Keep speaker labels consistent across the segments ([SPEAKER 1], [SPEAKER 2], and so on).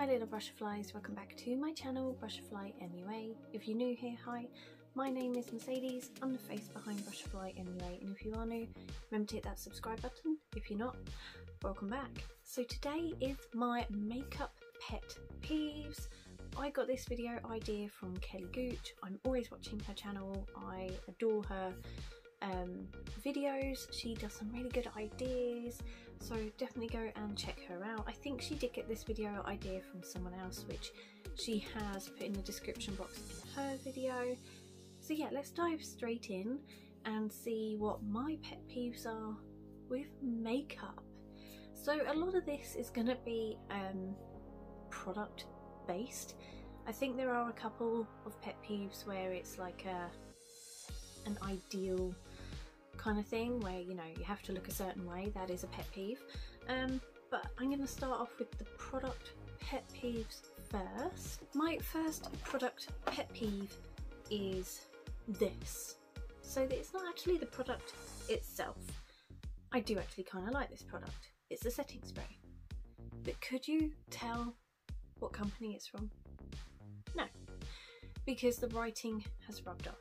[SPEAKER 1] little butterflies, welcome back to my channel, Butterfly MUA. If you're new here, hi, my name is Mercedes, I'm the face behind Butterfly MUA, and if you are new, remember to hit that subscribe button. If you're not, welcome back. So today is my makeup pet peeves. I got this video idea from Kelly Gooch. I'm always watching her channel, I adore her videos. She does some really good ideas, so definitely go and check her out. I think she did get this video idea from someone else, which she has put in the description box in her video. So yeah, let's dive straight in and see what my pet peeves are with makeup. So a lot of this is going to be product based. I think there are a couple of pet peeves where it's like an ideal kind of thing where, you know, you have to look a certain way. That is a pet peeve. But I'm going to start off with the product pet peeves first. My first product pet peeve is this. So it's not actually the product itself. I do actually kind of like this product. It's a setting spray. But could you tell what company it's from? No, because the writing has rubbed off.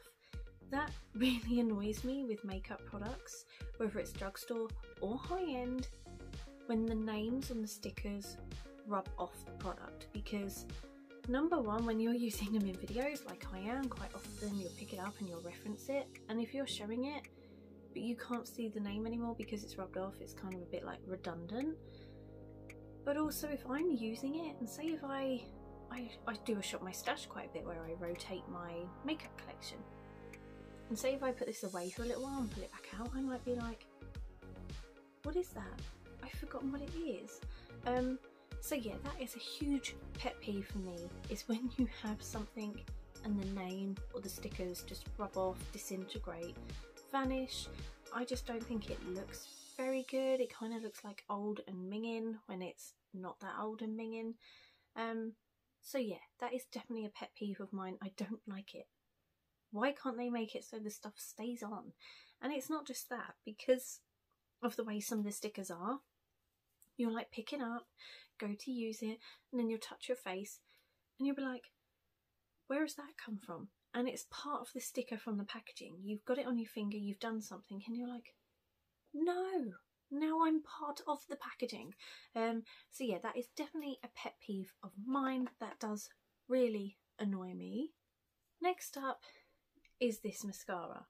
[SPEAKER 1] That really annoys me with makeup products, whether it's drugstore or high-end, when the names on the stickers rub off the product. Because number one, when you're using them in videos like I am, quite often you'll pick it up and you'll reference it, and if you're showing it but you can't see the name anymore because it's rubbed off, it's kind of a bit like redundant. But also if I'm using it, and say if I do a shop my stash quite a bit where I rotate my makeup collection, and say if I put this away for a little while and pull it back out, I might be like, what is that? I've forgotten what it is. So yeah, that is a huge pet peeve for me, is when you have something and the name or the stickers just rub off, disintegrate, vanish. I just don't think it looks very good. It kind of looks like old and minging when it's not that old and minging. So yeah, that is definitely a pet peeve of mine. I don't like it. Why can't they make it so the stuff stays on? And it's not just that, because of the way some of the stickers are. You'll like pick it up, go to use it, and then you'll touch your face and you'll be like, where has that come from? And it's part of the sticker from the packaging. You've got it on your finger, you've done something, and you're like, no, now I'm part of the packaging. So yeah, that is definitely a pet peeve of mine. That does really annoy me. Next up is this mascara.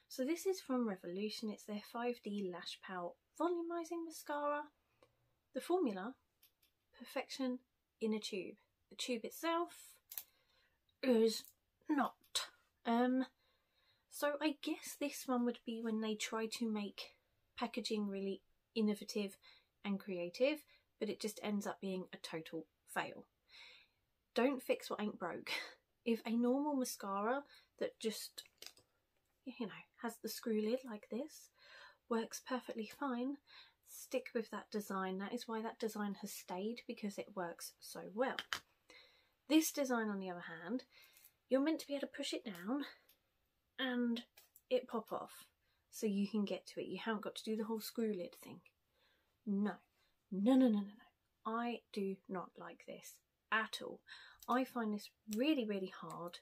[SPEAKER 1] So this is from Revolution. It's their 5D Lash Pout Volumizing Mascara. The formula, perfection in a tube. The tube itself is not. So I guess this one would be when they try to make packaging really innovative and creative, but it just ends up being a total fail. Don't fix what ain't broke. If a normal mascara that just, you know, has the screw lid like this works perfectly fine, stick with that design. That is why that design has stayed, because it works so well. This design, on the other hand, you're meant to be able to push it down and it pop off so you can get to it. You haven't got to do the whole screw lid thing. No, no, no, no, no, no. I do not like this at all. I find this really, really hard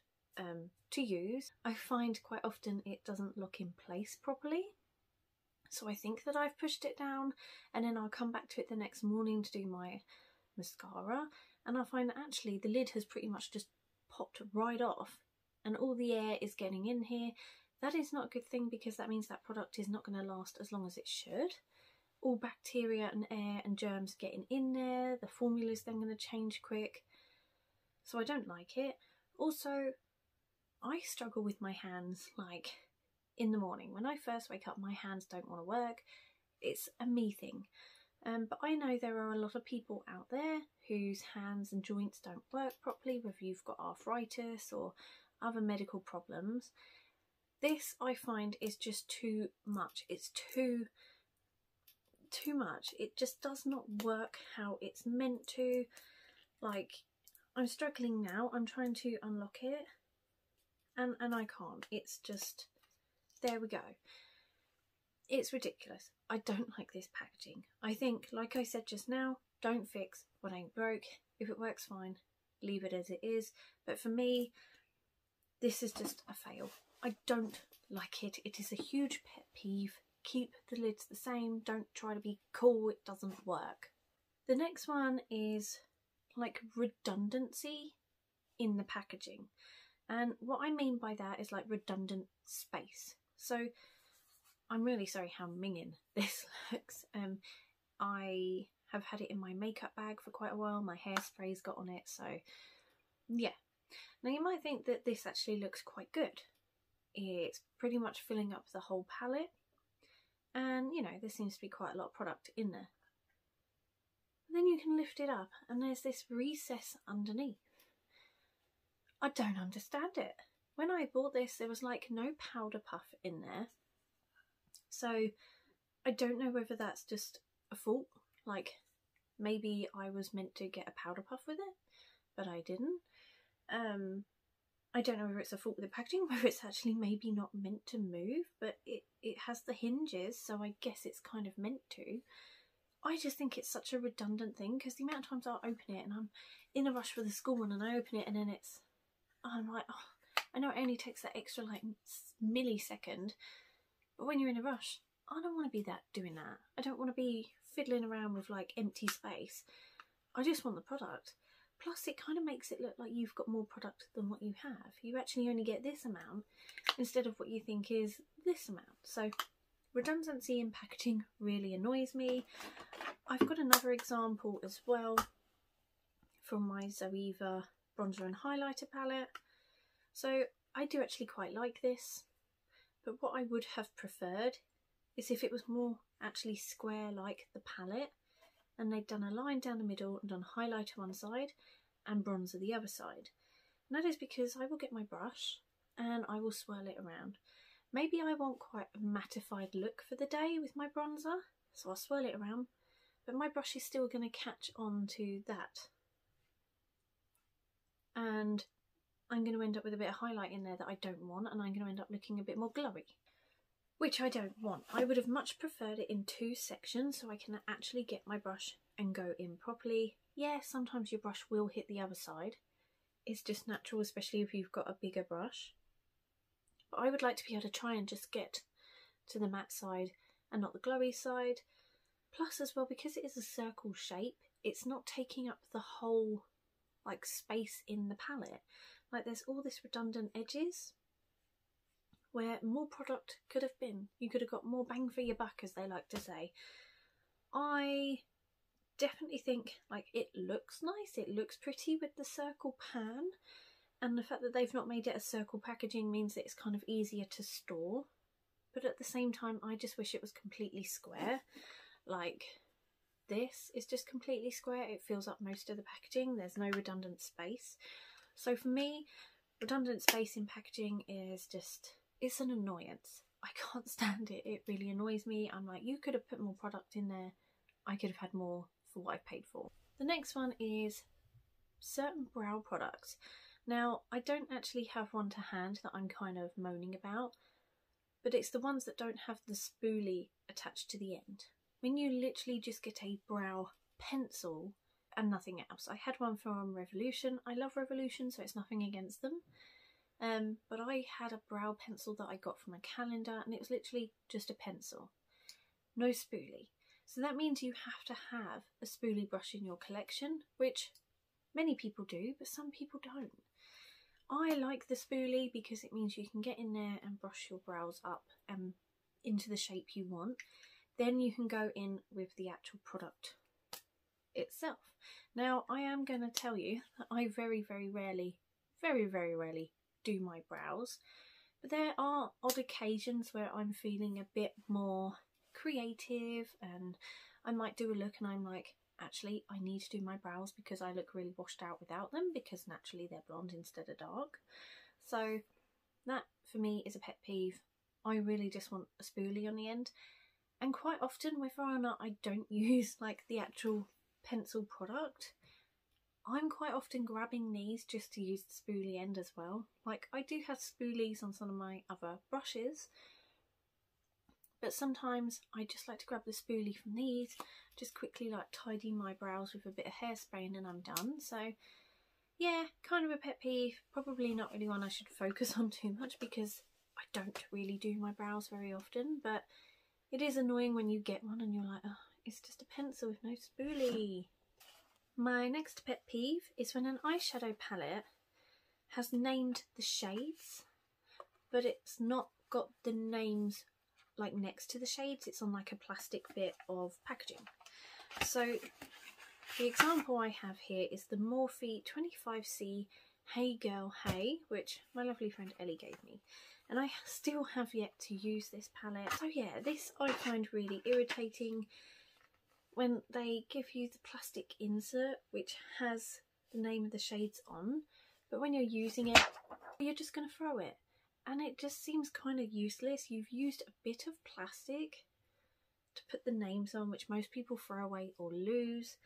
[SPEAKER 1] to use. I find quite often it doesn't lock in place properly. So I think that I've pushed it down and then I'll come back to it the next morning to do my mascara, and I find that actually the lid has pretty much just popped right off and all the air is getting in here. That is not a good thing, because that means that product is not going to last as long as it should. All bacteria and air and germs getting in there, the formula is then going to change quick. So I don't like it. Also, I struggle with my hands, like in the morning. When I first wake up, my hands don't want to work. It's a me thing. But I know there are a lot of people out there whose hands and joints don't work properly, whether you've got arthritis or other medical problems. This, I find, is just too much. It's too much. It just does not work how it's meant to. Like, I'm struggling now. I'm trying to unlock it and I can't. It's just, there we go. It's ridiculous. I don't like this packaging. I think, like I said just now, don't fix what ain't broke. If it works, fine, leave it as it is. But for me, this is just a fail. I don't like it. It is a huge pet peeve. Keep the lids the same. Don't try to be cool. It doesn't work. The next one is like redundancy in the packaging. And what I mean by that is like redundant space. So I'm really sorry how minging this looks. I have had it in my makeup bag for quite a while. My hairspray's got on it, so yeah. Now you might think that this actually looks quite good. It's pretty much filling up the whole palette, and you know, there seems to be quite a lot of product in there. And then you can lift it up and there's this recess underneath. I don't understand it. When I bought this, there was like no powder puff in there. So I don't know whether that's just a fault. Like maybe I was meant to get a powder puff with it, but I didn't. I don't know whether it's a fault with the packaging, whether it's actually maybe not meant to move, but it has the hinges, so I guess it's kind of meant to. I just think it's such a redundant thing, because the amount of times I'll open it and I'm in a rush for the school one and I open it and then I'm like, oh, I know it only takes that extra like millisecond, but when you're in a rush, I don't want to be doing that. I don't want to be fiddling around with like empty space. I just want the product. Plus it kind of makes it look like you've got more product than what you have. You actually only get this amount instead of what you think is this amount. So redundancy in packaging really annoys me. I've got another example as well from my Zoeva bronzer and highlighter palette. So I do actually quite like this, but what I would have preferred is if it was more actually square like the palette, and they'd done a line down the middle and done highlighter one side and bronzer the other side. And that is because I will get my brush and I will swirl it around. Maybe I want quite a mattified look for the day with my bronzer, so I'll swirl it around, but my brush is still going to catch on to that. And I'm going to end up with a bit of highlight in there that I don't want, and I'm going to end up looking a bit more glowy, which I don't want. I would have much preferred it in two sections so I can actually get my brush and go in properly. Yeah, sometimes your brush will hit the other side. It's just natural, especially if you've got a bigger brush. But I would like to be able to try and just get to the matte side and not the glowy side. Plus as well, because it is a circle shape, it's not taking up the whole like space in the palette. Like there's all this redundant edges where more product could have been. You could have got more bang for your buck, as they like to say. I definitely think like it looks nice, it looks pretty with the circle pan, and the fact that they've not made it a circle packaging means that it's kind of easier to store. But at the same time, I just wish it was completely square. Like this is just completely square. It fills up most of the packaging. There's no redundant space. So for me, redundant space in packaging is just, it's an annoyance. I can't stand it. It really annoys me. I'm like, you could have put more product in there. I could have had more for what I've paid for. The next one is certain brow products. Now, I don't actually have one to hand that I'm kind of moaning about, but it's the ones that don't have the spoolie attached to the end. When you literally just get a brow pencil and nothing else. I had one from Revolution. I love Revolution, so it's nothing against them. But I had a brow pencil that I got from a calendar, and it was literally just a pencil. No spoolie. So that means you have to have a spoolie brush in your collection, which many people do, but some people don't. I like the spoolie because it means you can get in there and brush your brows up into the shape you want. Then you can go in with the actual product itself. Now, I am going to tell you that I very, very rarely do my brows, but there are odd occasions where I'm feeling a bit more creative and I might do a look and I'm like, actually I need to do my brows because I look really washed out without them, because naturally they're blonde instead of dark. So that for me is a pet peeve. I really just want a spoolie on the end, and quite often, whether or not I don't use like the actual pencil product, I'm quite often grabbing these just to use the spoolie end as well. Like I do have spoolies on some of my other brushes, but sometimes I just like to grab the spoolie from these, just quickly like tidy my brows with a bit of hairspray and then I'm done. So yeah, kind of a pet peeve, probably not really one I should focus on too much because I don't really do my brows very often, but it is annoying when you get one and you're like, oh, it's just a pencil with no spoolie. My next pet peeve is when an eyeshadow palette has named the shades, but it's not got the names like next to the shades, it's on like a plastic bit of packaging. So the example I have here is the Morphe 25C Hey Girl Hey, which my lovely friend Ellie gave me, and I still have yet to use this palette. So yeah, this I find really irritating when they give you the plastic insert which has the name of the shades on, but when you're using it, you're just going to throw it. And it just seems kind of useless. You've used a bit of plastic to put the names on, which most people throw away or lose.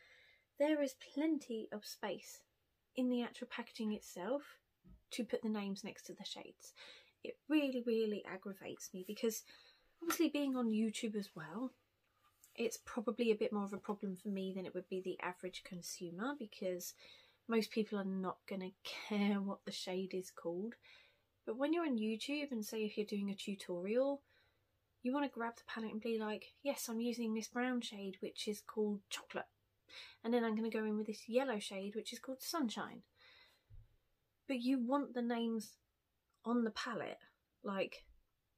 [SPEAKER 1] There is plenty of space in the actual packaging itself to put the names next to the shades. It really, really aggravates me because obviously being on YouTube as well, it's probably a bit more of a problem for me than it would be the average consumer, because most people are not going to care what the shade is called. But when you're on YouTube and say if you're doing a tutorial, you want to grab the palette and be like, yes, I'm using this brown shade which is called chocolate, and then I'm going to go in with this yellow shade which is called sunshine. But you want the names on the palette, like,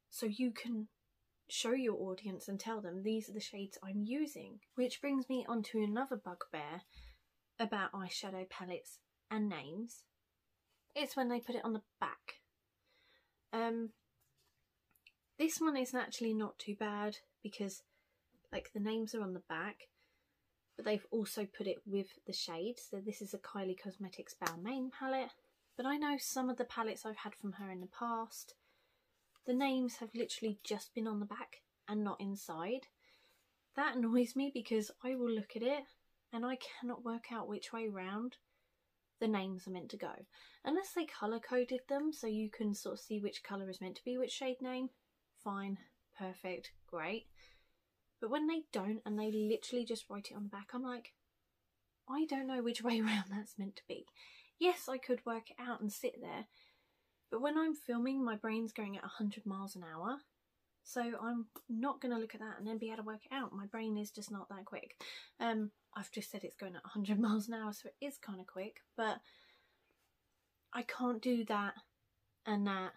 [SPEAKER 1] so you can show your audience and tell them these are the shades I'm using. Which brings me on to another bugbear about eyeshadow palettes and names. It's when they put it on the back. This one is actually not too bad because like the names are on the back, but they've also put it with the shades. So this is a Kylie Cosmetics Balmain palette, but I know some of the palettes I've had from her in the past, the names have literally just been on the back and not inside. That annoys me because I will look at it and I cannot work out which way round the names are meant to go. Unless they colour coded them so you can sort of see which colour is meant to be which shade name, fine, perfect, great. But when they don't and they literally just write it on the back, I'm like, I don't know which way around that's meant to be. Yes, I could work it out and sit there, but when I'm filming, my brain's going at 100 miles an hour. So I'm not going to look at that and then be able to work it out. My brain is just not that quick. I've just said it's going at 100 miles an hour, so it is kind of quick. But I can't do that and that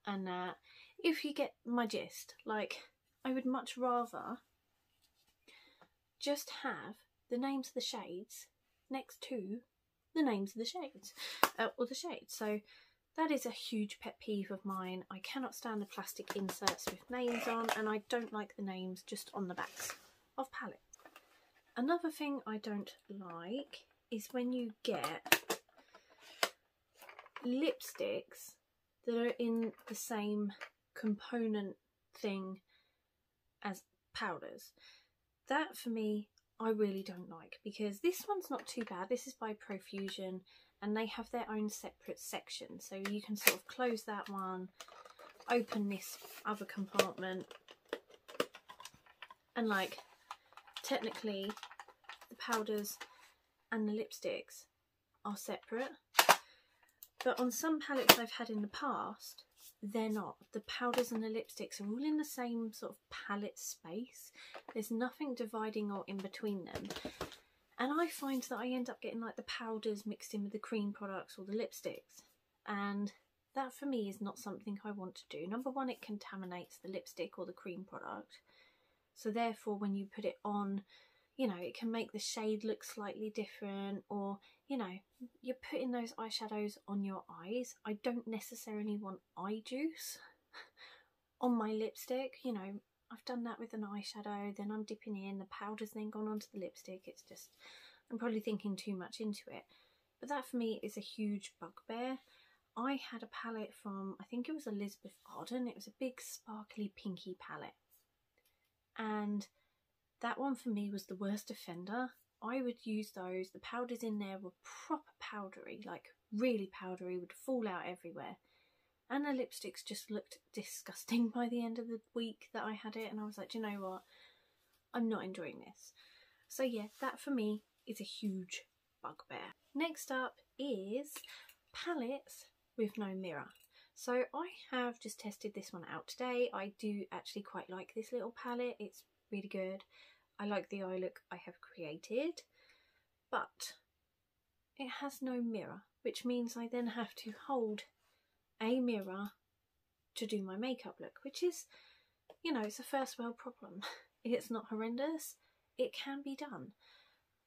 [SPEAKER 1] and that. If you get my gist, like, I would much rather just have the names of the shades next to the names of the shades, or the shades. So that is a huge pet peeve of mine. I cannot stand the plastic inserts with names on, and I don't like the names just on the backs of palettes. Another thing I don't like is when you get lipsticks that are in the same component thing as powders. That for me, I really don't like, because this one's not too bad. This is by Profusion and they have their own separate section, so you can sort of close that one, open this other compartment, and like technically the powders and the lipsticks are separate. But on some palettes I've had in the past, they're not. The powders and the lipsticks are all in the same sort of palette space. There's nothing dividing or in between them. And I find that I end up getting like the powders mixed in with the cream products or the lipsticks. And that for me is not something I want to do. Number one, it contaminates the lipstick or the cream product. So therefore when you put it on, you know, it can make the shade look slightly different, or, you know, you're putting those eyeshadows on your eyes. I don't necessarily want eye juice on my lipstick. You know, I've done that with an eyeshadow, then I'm dipping in, the powder's then gone onto the lipstick. It's just, I'm probably thinking too much into it. But that for me is a huge bugbear. I had a palette from, I think it was Elizabeth Arden. It was a big sparkly pinky palette. And that one for me was the worst offender. I would use those. The powders in there were proper powdery, like really powdery, would fall out everywhere. and the lipsticks just looked disgusting by the end of the week that I had it, and I was like, do you know what, I'm not enjoying this. So yeah, that for me is a huge bugbear. Next up is Pallets with no mirror. So I have just tested this one out today. I do actually quite like this little palette. It's really good. I like the eye look I have created, but it has no mirror, which means I then have to hold a mirror to do my makeup look, which is, you know, it's a first world problem. It's not horrendous. It can be done.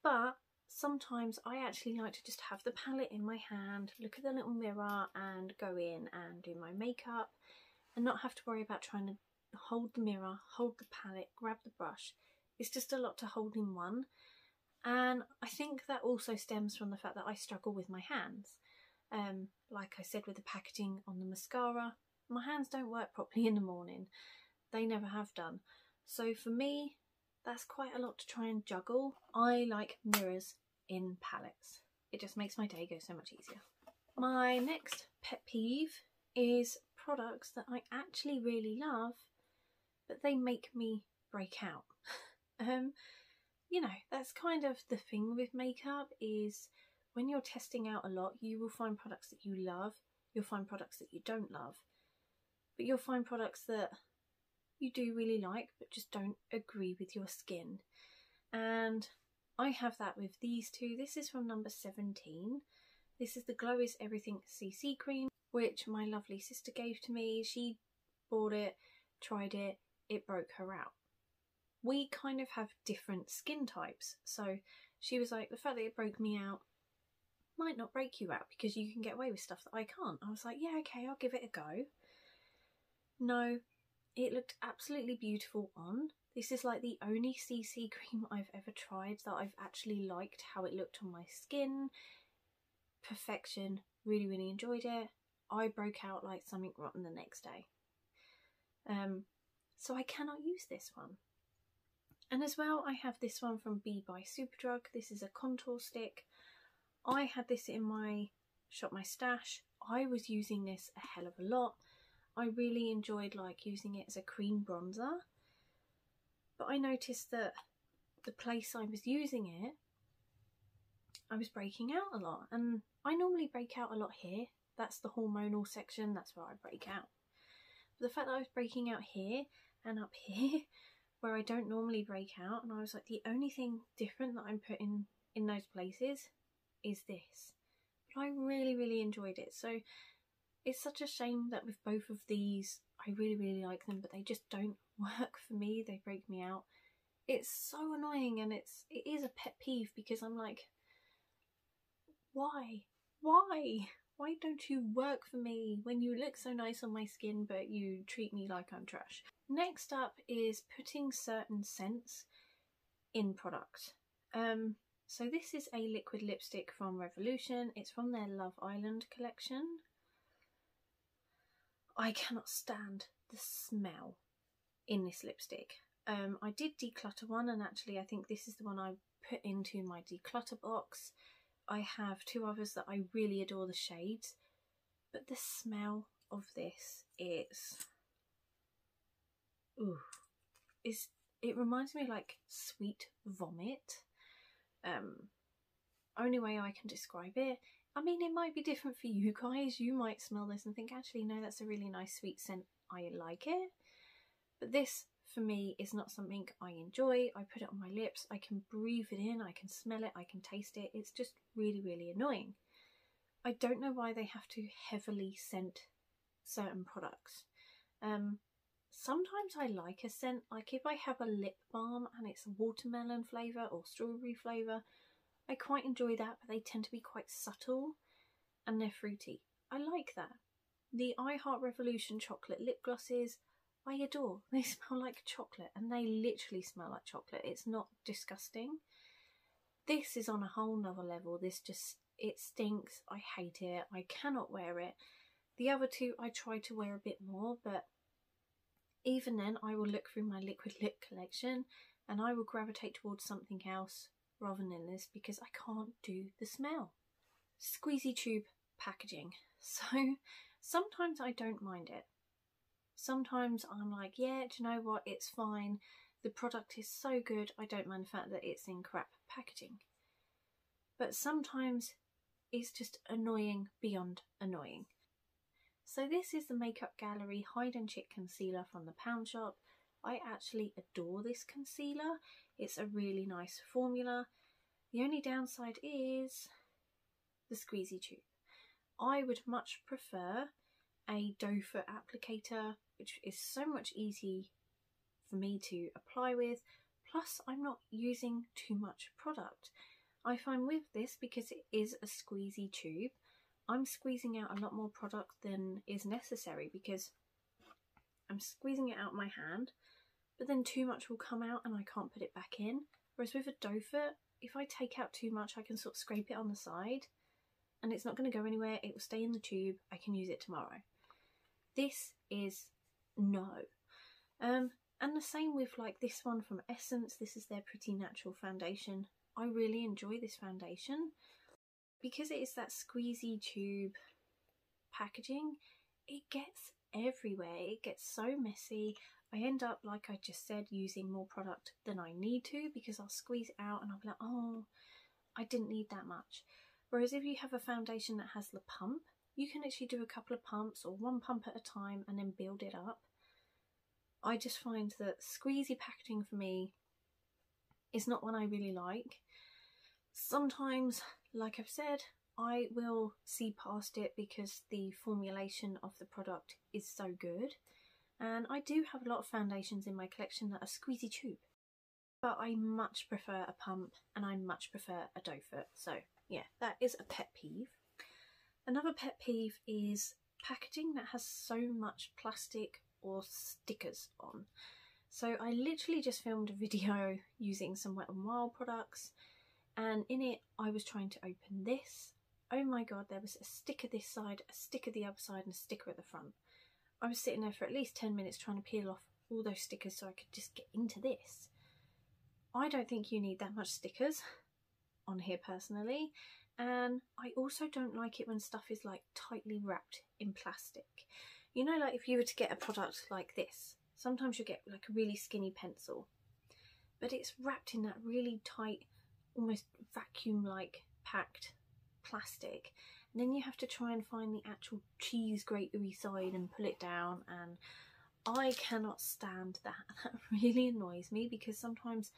[SPEAKER 1] But sometimes I actually like to just have the palette in my hand, look at the little mirror and go in and do my makeup and not have to worry about trying to hold the mirror, hold the palette, grab the brush. It's just a lot to hold in one. And I think that also stems from the fact that I struggle with my hands. Like I said with the packaging on the mascara, my hands don't work properly in the morning. They never have done. So for me, that's quite a lot to try and juggle. I like mirrors in palettes. It just makes my day go so much easier. My next pet peeve is products that I actually really love, but they make me break out. You know, that's kind of the thing with makeup, is when you're testing out a lot, you will find products that you love, you'll find products that you don't love, but you'll find products that you do really like but just don't agree with your skin. And I have that with these two. This is from number 17. This is the Glow Is Everything CC cream, which my lovely sister gave to me. She bought it, tried it, it broke her out. We kind of have different skin types, so she was like, the fact that it broke me out might not break you out because you can get away with stuff that I can't. I was like, yeah, okay, I'll give it a go. No, it looked absolutely beautiful on. This is like the only CC cream I've ever tried that I've actually liked how it looked on my skin. Perfection. Really, really enjoyed it. I broke out like something rotten the next day. So I cannot use this one. And as well, I have this one from B by Superdrug. This is a contour stick. I had this in my shop, my stash. I was using this a hell of a lot. I really enjoyed like using it as a cream bronzer. But I noticed that the place I was using it, I was breaking out a lot. And I normally break out a lot here. That's the hormonal section. That's where I break out. But the fact that I was breaking out here and up here, where I don't normally break out, and I was like, the only thing different that I'm putting in those places is this. But I really, really enjoyed it. So it's such a shame that with both of these, I really, really like them, but they just don't work for me. They break me out. It's so annoying, and it is a pet peeve because I'm like, why? Why? Why don't you work for me when you look so nice on my skin, but you treat me like I'm trash? Next up is putting certain scents in product. So this is a liquid lipstick from Revolution. It's from their Love Island collection. I cannot stand the smell in this lipstick. I did declutter one, and actually I think this is the one I put into my declutter box. I have two others that I really adore the shades, but the smell of this is, ooh, it reminds me of like sweet vomit. Only way I can describe it. I mean, it might be different for you guys. You might smell this and think, actually, no, that's a really nice sweet scent. I like it. But this, for me, is not something I enjoy. I put it on my lips. I can breathe it in. I can smell it. I can taste it. It's just really, really annoying. I don't know why they have to heavily scent certain products. Sometimes I like a scent. Like if I have a lip balm and it's a watermelon flavour or strawberry flavour, I quite enjoy that, but they tend to be quite subtle and they're fruity. I like that. The I Heart Revolution chocolate lip glosses, I adore. They smell like chocolate, and they literally smell like chocolate. It's not disgusting. This is on a whole nother level. This just, it stinks. I hate it. I cannot wear it. The other two I try to wear a bit more, but even then I will look through my liquid lip collection and I will gravitate towards something else rather than this because I can't do the smell. Squeezy tube packaging. So Sometimes I don't mind it. Sometimes I'm like, yeah, do you know what, it's fine. The product is so good, I don't mind the fact that it's in crap packaging. But sometimes it's just annoying beyond annoying. So this is the Makeup Gallery Hide and Chick Concealer from the Pound Shop. I actually adore this concealer. It's a really nice formula. The only downside is the squeezy tube. I would much prefer a doe foot applicator, which is so much easy for me to apply with, plus I'm not using too much product. I find with this, because it is a squeezy tube, I'm squeezing out a lot more product than is necessary, because I'm squeezing it out my hand, but then too much will come out and I can't put it back in. Whereas with a doe foot, if I take out too much, I can sort of scrape it on the side and it's not going to go anywhere. It will stay in the tube. I can use it tomorrow. This is no. And the same with like this one from Essence. This is their Pretty Natural foundation. I really enjoy this foundation because it is that squeezy tube packaging. It gets everywhere. It gets so messy. I end up, like I just said, using more product than I need to, because I'll squeeze it out and I'll be like, oh, I didn't need that much. Whereas if you have a foundation that has the pump, you can actually do a couple of pumps or one pump at a time and then build it up. I just find that squeezy packaging for me is not one I really like. Sometimes, like I've said, I will see past it because the formulation of the product is so good. And I do have a lot of foundations in my collection that are squeezy tube. But I much prefer a pump and I much prefer a doe foot. So yeah, that is a pet peeve. Another pet peeve is packaging that has so much plastic or stickers on. So I literally just filmed a video using some Wet n Wild products, and in it I was trying to open this. Oh my god, there was a sticker this side, a sticker the other side and a sticker at the front. I was sitting there for at least 10 minutes trying to peel off all those stickers so I could just get into this. I don't think you need that much stickers on here personally, and I also don't like it when stuff is like tightly wrapped in plastic. You know, like if you were to get a product like this, sometimes you get like a really skinny pencil, but it's wrapped in that really tight, almost vacuum-like packed plastic, and then you have to try and find the actual cheese gratery side and pull it down, and I cannot stand that. That really annoys me because sometimes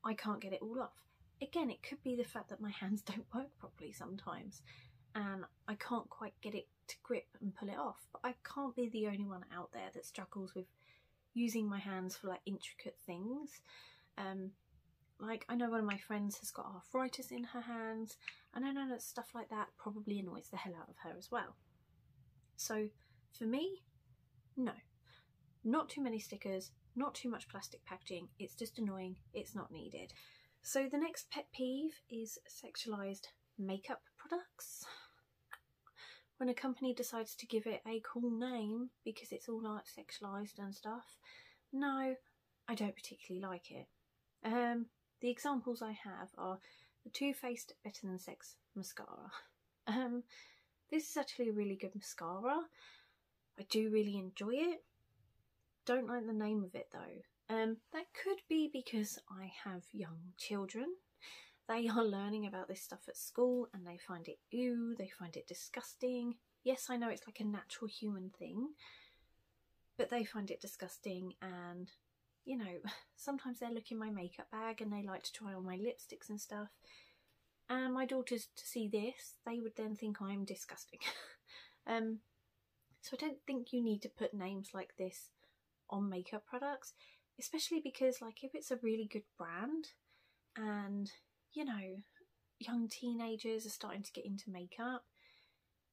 [SPEAKER 1] I can't get it all off. Again, it could be the fact that my hands don't work properly sometimes and I can't quite get it to grip and pull it off, but I can't be the only one out there that struggles with using my hands for like intricate things. Like I know one of my friends has got arthritis in her hands, and I know that stuff like that probably annoys the hell out of her as well. So for me, no, not too many stickers, not too much plastic packaging. It's just annoying. It's not needed. So the next pet peeve is sexualized makeup products. When a company decides to give it a cool name because it's all like sexualized and stuff, no, I don't particularly like it. The examples I have are the Too Faced Better Than Sex mascara. This is actually a really good mascara. I do really enjoy it. Don't like the name of it though. That could be because I have young children. They are learning about this stuff at school and they find it ew, they find it disgusting. Yes, I know it's like a natural human thing, but they find it disgusting, and you know, sometimes they look in my makeup bag and they like to try on my lipsticks and stuff, and my daughters to see this, they would then think I'm disgusting. So I don't think you need to put names like this on makeup products, especially because like if it's a really good brand and you know young teenagers are starting to get into makeup,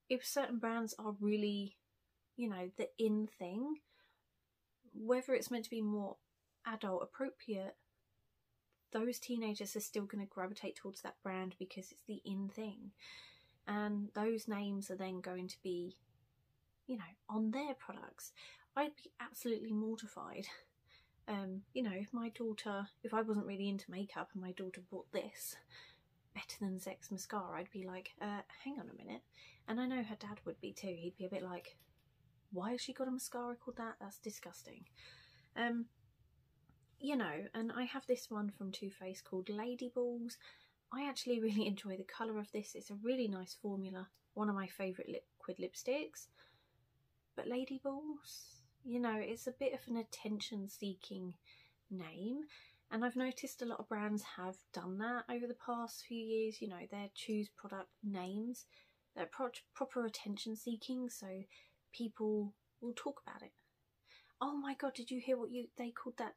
[SPEAKER 1] if certain brands are really, you know, the in thing, whether it's meant to be more adult appropriate, those teenagers are still going to gravitate towards that brand because it's the in thing, and those names are then going to be, you know, on their products. I'd be absolutely mortified. You know, if I wasn't really into makeup and my daughter bought this Better Than Sex mascara, I'd be like, hang on a minute. And I know her dad would be too. He'd be a bit like, why has she got a mascara called that? That's disgusting. You know, and I have this one from Too Faced called Lady Balls. I actually really enjoy the colour of this. It's a really nice formula. One of my favourite liquid lipsticks. But Lady Balls, you know, it's a bit of an attention-seeking name. And I've noticed a lot of brands have done that over the past few years. You know, their choose product names. They're proper attention-seeking, so people will talk about it. Oh my god, did you hear what they called that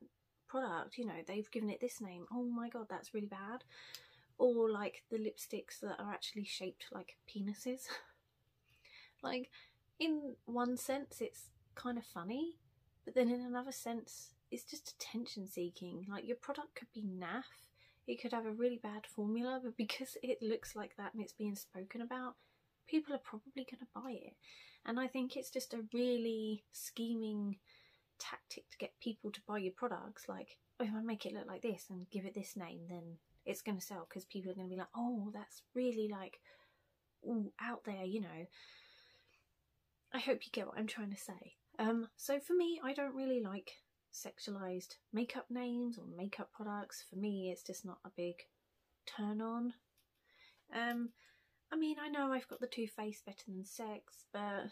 [SPEAKER 1] product? You know, they've given it this name. Oh my god, that's really bad. Or like the lipsticks that are actually shaped like penises. Like, in one sense it's kind of funny, but then in another sense it's just attention seeking. Like, your product could be naff, it could have a really bad formula, but because it looks like that and it's being spoken about, people are probably going to buy it. And I think it's just a really scheming tactic to get people to buy your products. Like, oh, if I make it look like this and give it this name, then it's going to sell, because people are going to be like, oh, that's really like, ooh, out there, you know. I hope you get what I'm trying to say. So for me, I don't really like sexualized makeup names or makeup products. For me, it's just not a big turn on. I mean, I know I've got the Too Faced Better Than Sex, but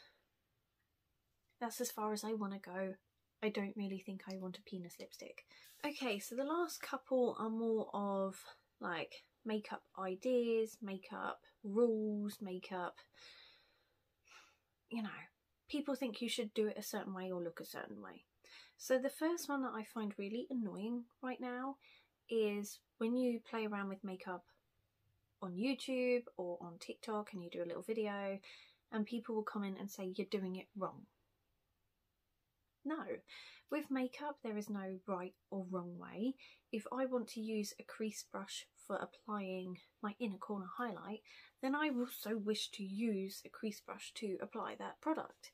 [SPEAKER 1] that's as far as I want to go. I don't really think I want a penis lipstick. Okay, so the last couple are more of like makeup ideas, makeup rules, makeup, you know, people think you should do it a certain way or look a certain way. So the first one that I find really annoying right now is when you play around with makeup on YouTube or on TikTok and you do a little video and people will comment and say you're doing it wrong. No, with makeup there is no right or wrong way. If I want to use a crease brush for applying my inner corner highlight, then I also wish to use a crease brush to apply that product.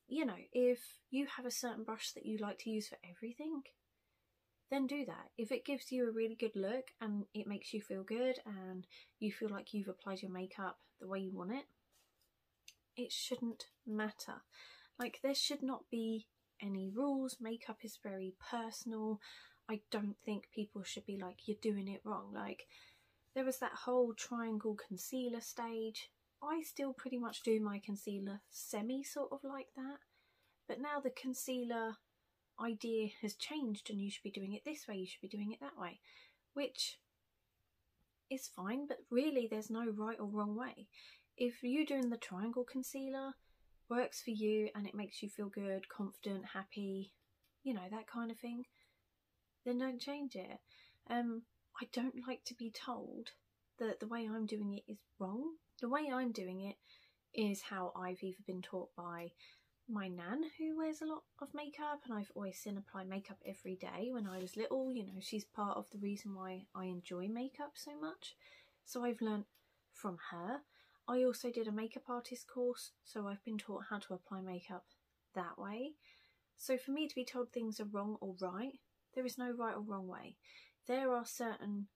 [SPEAKER 1] You know, if you have a certain brush that you like to use for everything, then do that. If it gives you a really good look and it makes you feel good and you feel like you've applied your makeup the way you want it, it shouldn't matter. Like, there should not be any rules. Makeup is very personal. I don't think people should be like, you're doing it wrong. Like, there was that whole triangle concealer stage. I still pretty much do my concealer semi sort of like that. But now the concealer idea has changed and you should be doing it this way, you should be doing it that way. Which is fine, but really there's no right or wrong way. If you doing the triangle concealer works for you and it makes you feel good, confident, happy, you know, that kind of thing, then don't change it. I don't like to be told that the way I'm doing it is wrong. The way I'm doing it is how I've either been taught by my nan, who wears a lot of makeup, and I've always seen apply makeup every day when I was little. You know, she's part of the reason why I enjoy makeup so much. So I've learnt from her. I also did a makeup artist course, so I've been taught how to apply makeup that way. So for me to be told things are wrong or right, there is no right or wrong way. There are certain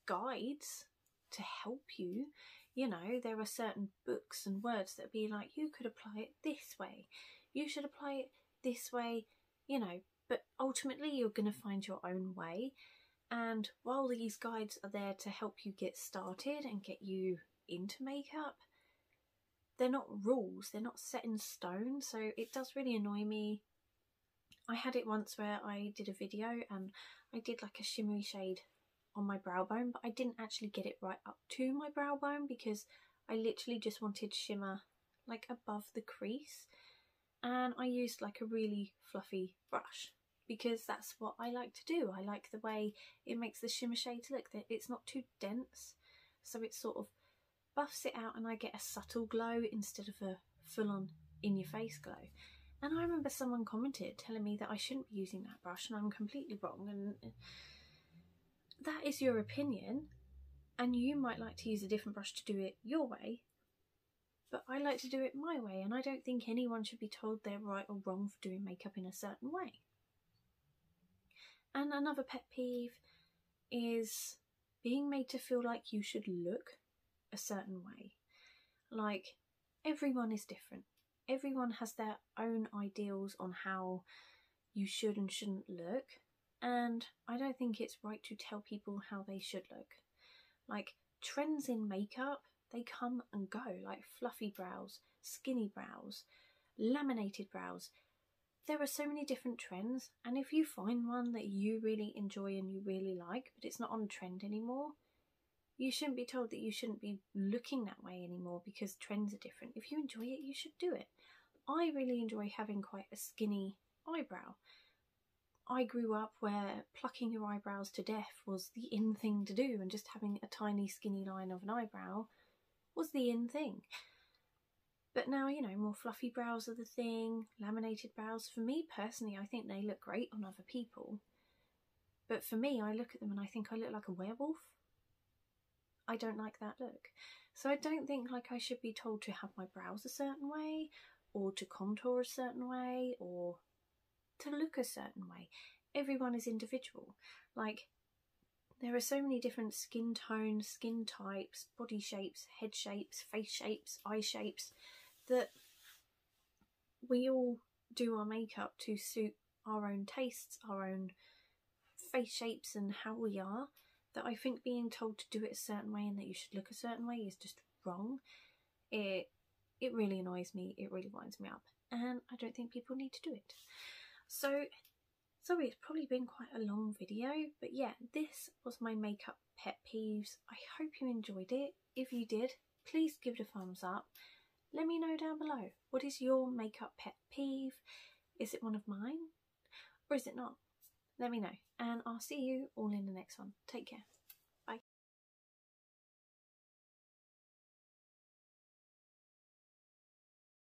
[SPEAKER 1] guides to help you. You know, there are certain books and words that be like, you could apply it this way, you should apply it this way, you know, but ultimately you're going to find your own way. And while these guides are there to help you get started and get you into makeup, they're not rules, they're not set in stone. So it does really annoy me. I had it once where I did a video and I did like a shimmery shade on my brow bone, but I didn't actually get it right up to my brow bone because I literally just wanted shimmer like above the crease, and I used like a really fluffy brush because that's what I like to do. I like the way it makes the shimmer shades look, that it's not too dense, so it sort of buffs it out and I get a subtle glow instead of a full-on in-your-face glow. And I remember someone commented telling me that I shouldn't be using that brush, and I'm completely wrong. And that is your opinion, and you might like to use a different brush to do it your way, but I like to do it my way, and I don't think anyone should be told they're right or wrong for doing makeup in a certain way. And another pet peeve is being made to feel like you should look a certain way. Like, everyone is different. everyone has their own ideals on how you should and shouldn't look, and I don't think it's right to tell people how they should look. Like, trends in makeup, they come and go, like fluffy brows, skinny brows, laminated brows. There are so many different trends, and if you find one that you really enjoy and you really like, but it's not on trend anymore, you shouldn't be told that you shouldn't be looking that way anymore because trends are different. If you enjoy it, you should do it. I really enjoy having quite a skinny eyebrow. I grew up where plucking your eyebrows to death was the in thing to do, and just having a tiny skinny line of an eyebrow was the in thing. But now, you know, more fluffy brows are the thing, laminated brows. For me personally, I think they look great on other people. But for me, I look at them and I think I look like a werewolf. I don't like that look. So I don't think like I should be told to have my brows a certain way, or to contour a certain way, or to look a certain way. Everyone is individual. Like, there are so many different skin tones, skin types, body shapes, head shapes, face shapes, eye shapes, that we all do our makeup to suit our own tastes, our own face shapes and how we are, that I think being told to do it a certain way and that you should look a certain way is just wrong. It really annoys me, it really winds me up, and I don't think people need to do it. So, sorry, it's probably been quite a long video, but yeah, this was my makeup pet peeves. I hope you enjoyed it. If you did, please give it a thumbs up. Let me know down below, what is your makeup pet peeve? Is it one of mine? Or is it not? Let me know, and I'll see you all in the next one. Take care.